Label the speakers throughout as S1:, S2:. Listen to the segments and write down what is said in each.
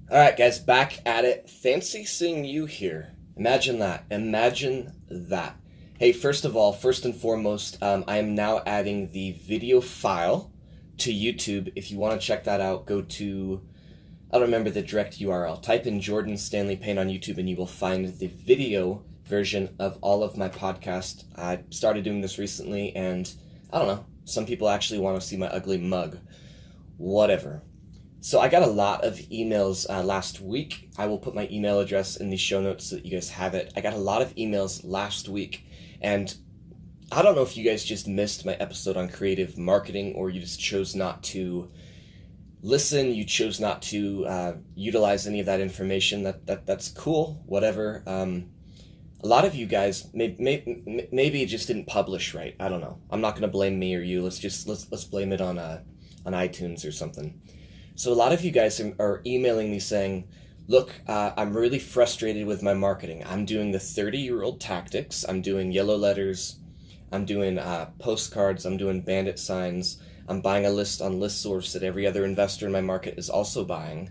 S1: All right, guys, back at it. Fancy seeing you here. Imagine that. Imagine that. Hey, first of all, first and foremost, I am now adding the video file to YouTube. If you want to check that out, go to, I don't remember the direct URL. Type in Jordan Stanley Payne on YouTube and you will find the video version of all of my podcast. I started doing this recently and I don't know, some people actually want to see my ugly mug. Whatever. So I got a lot of emails last week. I will put my email address in the show notes so that you guys have it. I got a lot of emails last week, and I don't know if you guys just missed my episode on creative marketing or you just chose not to listen, you chose not to utilize any of that information. That's cool, whatever. A lot of you guys maybe it just didn't publish right. I don't know. I'm not going to blame me or you. Let's blame it on iTunes or something. So a lot of you guys are emailing me saying, look, I'm really frustrated with my marketing. I'm doing the 30-year-old tactics. I'm doing yellow letters. I'm doing postcards. I'm doing bandit signs. I'm buying a list on listsource that every other investor in my market is also buying.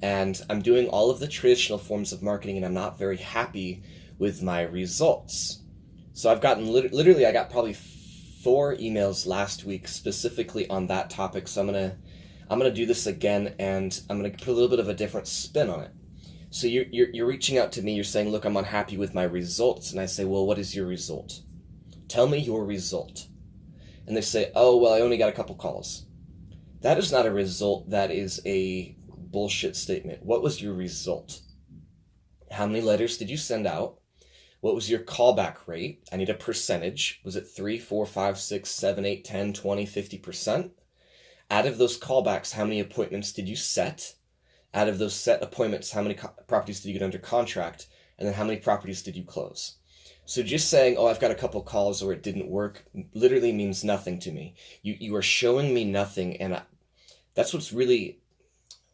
S1: And I'm doing all of the traditional forms of marketing, and I'm not very happy with my results. So I've gotten, literally, I got probably 4 emails last week specifically on that topic. So I'm gonna do this again, and I'm gonna put a little bit of a different spin on it. So you're reaching out to me. You're saying, "Look, I'm unhappy with my results," and I say, "Well, what is your result? Tell me your result." And they say, "Oh, well, I only got a couple calls." That is not a result. That is a bullshit statement. What was your result? How many letters did you send out? What was your callback rate? I need a percentage. Was it 3, 4, 5, 6, 7, 8, 10, 20, 50%? Out of those callbacks, how many appointments did you set? Out of those set appointments, how many properties did you get under contract? And then how many properties did you close? So just saying, oh, I've got a couple calls or it didn't work, literally means nothing to me. You are showing me nothing, and that's what's really,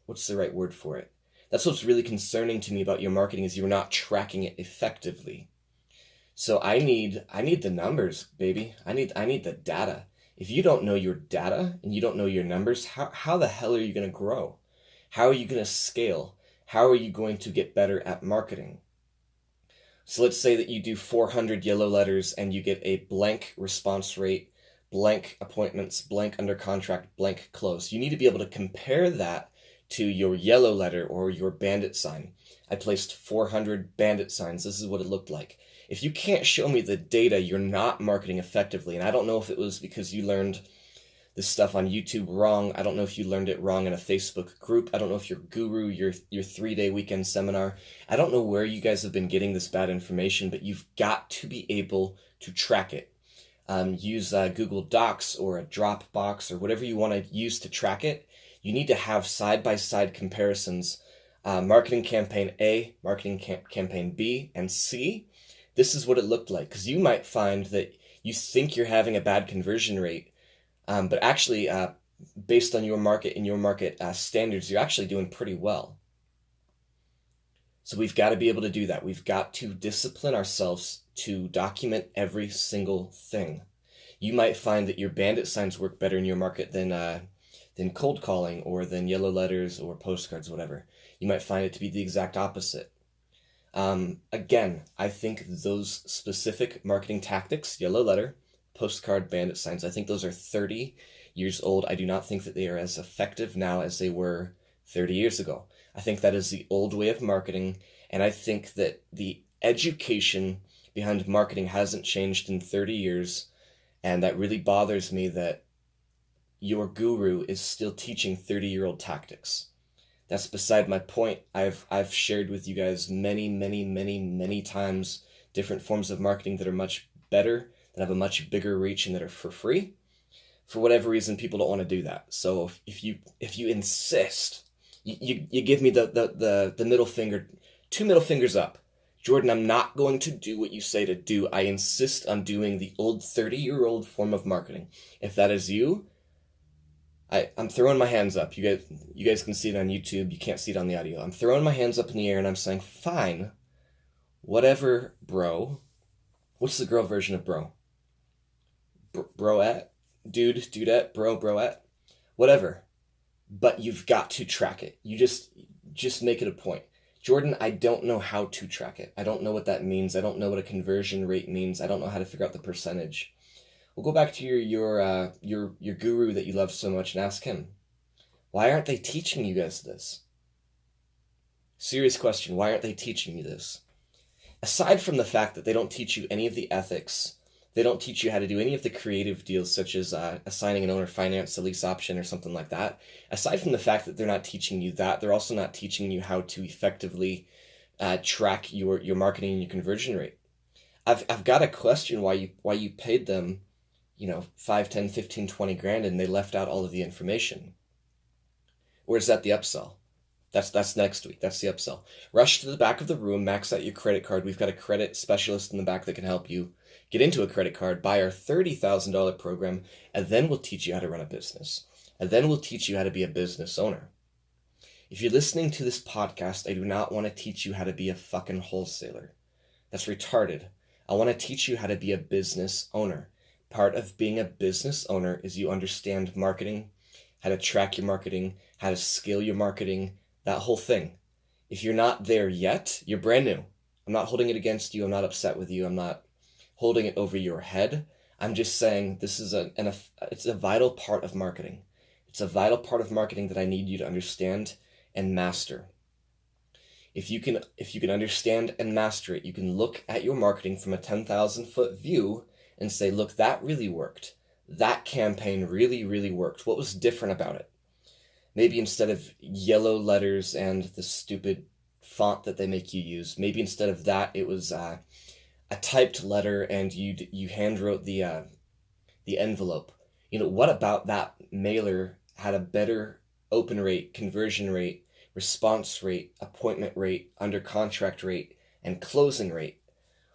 S1: what's the right word for it? That's what's really concerning to me about your marketing is you're not tracking it effectively. So I need the numbers, baby. I need the data. If you don't know your data and you don't know your numbers, how the hell are you going to grow? How are you going to scale? How are you going to get better at marketing? So let's say that you do 400 yellow letters and you get a blank response rate, blank appointments, blank under contract, blank close. You need to be able to compare that to your yellow letter or your bandit sign. I placed 400 bandit signs. This is what it looked like. If you can't show me the data, you're not marketing effectively. And I don't know if it was because you learned this stuff on YouTube wrong. I don't know if you learned it wrong in a Facebook group. I don't know if your guru, your 3-day weekend seminar. I don't know where you guys have been getting this bad information, but you've got to be able to track it. Use Google Docs or a Dropbox or whatever you want to use to track it. You need to have side-by-side comparisons. Marketing campaign A, marketing campaign B, and C. This is what it looked like, because you might find that you think you're having a bad conversion rate, but actually, based on your market and your market standards, you're actually doing pretty well. So we've got to be able to do that. We've got to discipline ourselves to document every single thing. You might find that your bandit signs work better in your market than cold calling or than yellow letters or postcards, whatever. You might find it to be the exact opposite. Again, I think those specific marketing tactics, yellow letter, postcard, bandit signs, I think those are 30 years old. I do not think that they are as effective now as they were 30 years ago. I think that is the old way of marketing, and I think that the education behind marketing hasn't changed in 30 years, and that really bothers me that your guru is still teaching 30-year-old tactics. That's beside my point. I've shared with you guys many times different forms of marketing that are much better, that have a much bigger reach, and that are for free. For whatever reason, people don't want to do that. So if you insist, you give me the middle finger, 2 middle fingers up. Jordan, I'm not going to do what you say to do. I insist on doing the old 30-year-old form of marketing. If that is you, I'm throwing my hands up. You guys can see it on YouTube. You can't see it on the audio. I'm throwing my hands up in the air and I'm saying, fine, whatever, bro. What's the girl version of bro? Broette? Dude, dudette, bro, broette? Whatever. But you've got to track it. just make it a point. Jordan, I don't know how to track it. I don't know what that means. I don't know what a conversion rate means. I don't know how to figure out the percentage. We'll go back to your guru that you love so much and ask him, why aren't they teaching you guys this? Serious question. Why aren't they teaching you this? Aside from the fact that they don't teach you any of the ethics, they don't teach you how to do any of the creative deals, such as assigning an owner finance, a lease option, or something like that. Aside from the fact that they're not teaching you that, they're also not teaching you how to effectively track your marketing and your conversion rate. I've got to question why you paid them, 5, 10, 15, 20 grand, and they left out all of the information. Or is that the upsell? That's next week. That's the upsell. Rush to the back of the room, max out your credit card. We've got a credit specialist in the back that can help you get into a credit card, buy our $30,000 program, and then we'll teach you how to run a business. And then we'll teach you how to be a business owner. If you're listening to this podcast, I do not want to teach you how to be a fucking wholesaler. That's retarded. I want to teach you how to be a business owner. Part of being a business owner is you understand marketing, how to track your marketing, how to scale your marketing, that whole thing. If you're not there yet, you're brand new. I'm not holding it against you. I'm not upset with you. I'm not holding it over your head. I'm just saying this is it's a vital part of marketing. It's a vital part of marketing that I need you to understand and master. If you can understand and master it, you can look at your marketing from a 10,000-foot view and say, look, that really worked. That campaign really, really worked. What was different about it? Maybe instead of yellow letters and the stupid font that they make you use, maybe instead of that, it was a typed letter and you hand wrote the envelope. What about that mailer had a better open rate, conversion rate, response rate, appointment rate, under contract rate, and closing rate?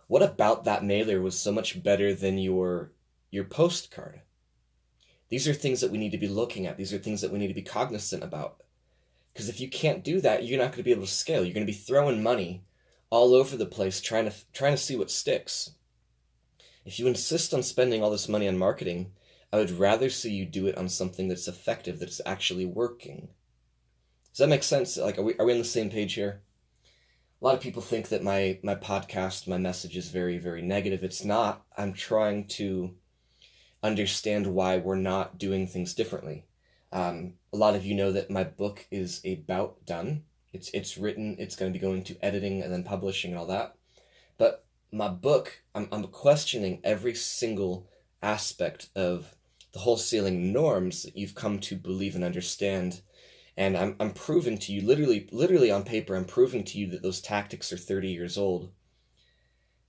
S1: What about that mailer was so much better than your postcard? These are things that we need to be looking at. These are things that we need to be cognizant about. Because if you can't do that, you're not going to be able to scale. You're going to be throwing money all over the place trying to see what sticks. If you insist on spending all this money on marketing, I would rather see you do it on something that's effective, that's actually working. Does that make sense? Like, are we on the same page here? A lot of people think that my podcast, my message is very, very negative. It's not. I'm trying to understand why we're not doing things differently. A lot of you know that my book is about done. It's written. It's going to be going to editing and then publishing and all that. But my book, I'm questioning every single aspect of the wholesaling norms that you've come to believe and understand. And I'm proving to you, literally on paper, I'm proving to you that those tactics are 30 years old.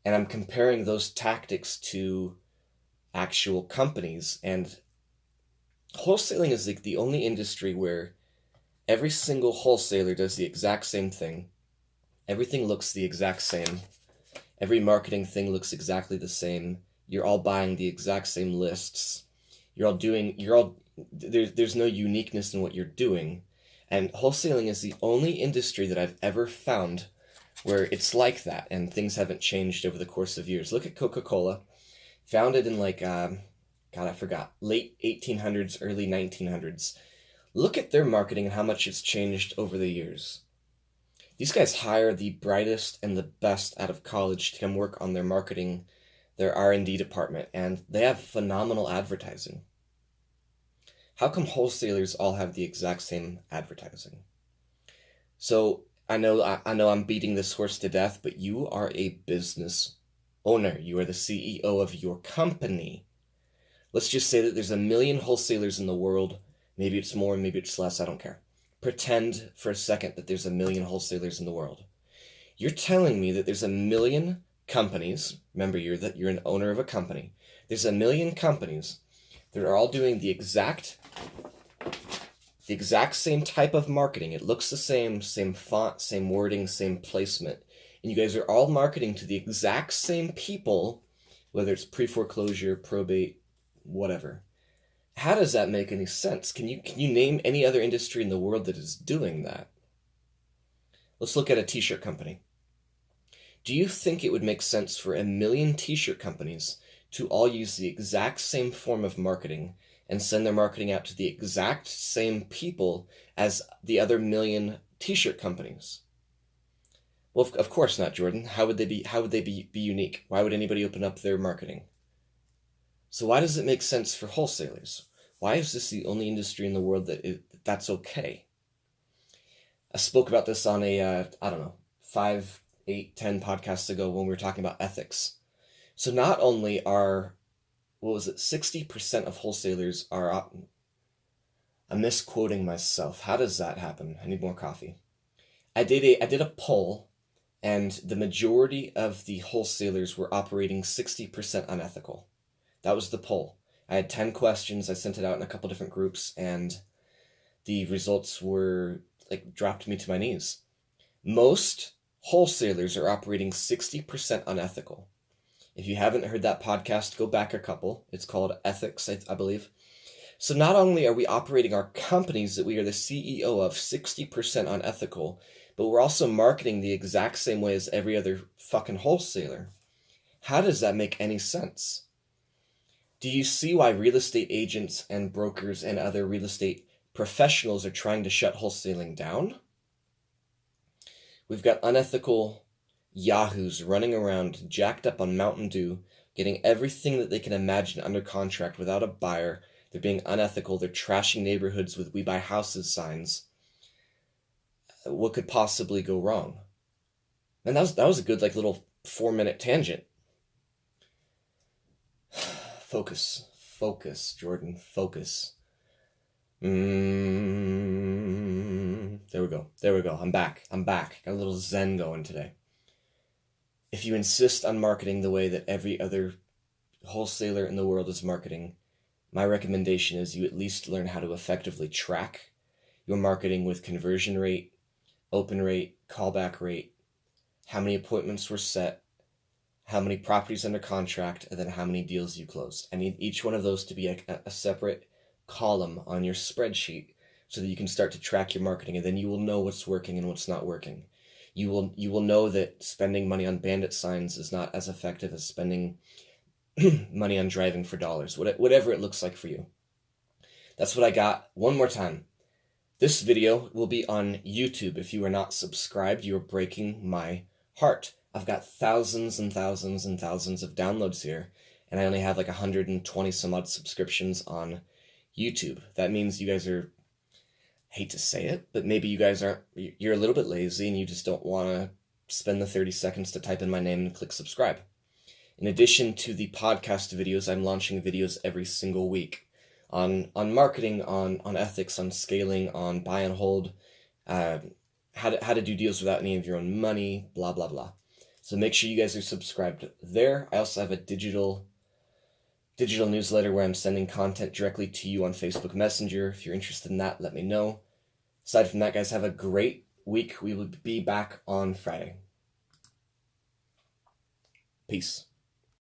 S1: And I'm comparing those tactics to actual companies. And wholesaling is like the only industry where every single wholesaler does the exact same thing. Everything looks the exact same. Every marketing thing looks exactly the same. You're all buying the exact same lists. There's no uniqueness in what you're doing. And wholesaling is the only industry that I've ever found where it's like that, and things haven't changed over the course of years. Look at Coca-Cola, founded in late 1800s, early 1900s. Look at their marketing and how much it's changed over the years. These guys hire the brightest and the best out of college to come work on their marketing, their R&D department, and they have phenomenal advertising. How come wholesalers all have the exact same advertising? So I know I'm beating this horse to death, but you are a business owner. You are the CEO of your company. Let's just say that there's 1 million wholesalers in the world. Maybe it's more, maybe it's less, I don't care. Pretend for a second that there's 1 million wholesalers in the world. You're telling me that there's 1 million companies. Remember, you're an owner of a company. There's 1 million companies that are all doing the exact same type of marketing. It looks the same font, same wording, same placement. And you guys are all marketing to the exact same people, whether it's pre-foreclosure, probate, whatever. How does that make any sense? Can you name any other industry in the world that is doing that? Let's look at a t-shirt company. Do you think it would make sense for 1 million t-shirt companies to all use the exact same form of marketing and send their marketing out to the exact same people as the other million t-shirt companies? Well, of course not, Jordan. How would they be unique? Why would anybody open up their marketing? So why does it make sense for wholesalers? Why is this the only industry in the world that's okay? I spoke about this on a, I don't know, 5, 8, 10 podcasts ago when we were talking about ethics. So not only are, 60% of wholesalers are, I'm misquoting myself. How does that happen? I need more coffee. I did a poll, and the majority of the wholesalers were operating 60% unethical. That was the poll. I had 10 questions. I sent it out in a couple different groups, and the results were dropped me to my knees. Most wholesalers are operating 60% unethical. If you haven't heard that podcast, go back a couple. It's called Ethics, I believe. So not only are we operating our companies that we are the CEO of 60% unethical, but we're also marketing the exact same way as every other fucking wholesaler. How does that make any sense? Do you see why real estate agents and brokers and other real estate professionals are trying to shut wholesaling down? We've got unethical yahoos running around jacked up on Mountain Dew, getting everything that they can imagine under contract without a buyer. They're being unethical. They're trashing neighborhoods with "We Buy Houses" signs. What could possibly go wrong? And that was a good little 4-minute tangent. Focus, Jordan, focus. There we go. I'm back. Got a little zen going today. If you insist on marketing the way that every other wholesaler in the world is marketing, my recommendation is you at least learn how to effectively track your marketing with conversion rate, open rate, callback rate, how many appointments were set, how many properties under contract, and then how many deals you closed. I need each one of those to be a separate column on your spreadsheet so that you can start to track your marketing, and then you will know what's working and what's not working. You will know that spending money on bandit signs is not as effective as spending money on driving for dollars, whatever it looks like for you. That's what I got. One more time. This video will be on YouTube. If you are not subscribed, you are breaking my heart. I've got thousands and thousands and thousands of downloads here, and I only have 120 some odd subscriptions on YouTube. That means you guys are, hate to say it, but maybe you guys you're a little bit lazy and you just don't want to spend the 30 seconds to type in my name and click subscribe. In addition to the podcast videos, I'm launching videos every single week on marketing, on ethics, on scaling, on buy and hold, how to do deals without any of your own money, blah, blah, blah. So make sure you guys are subscribed there. I also have a digital newsletter where I'm sending content directly to you on Facebook Messenger. If you're interested in that, let me know. Aside from that, guys, have a great week. We will be back on Friday. Peace.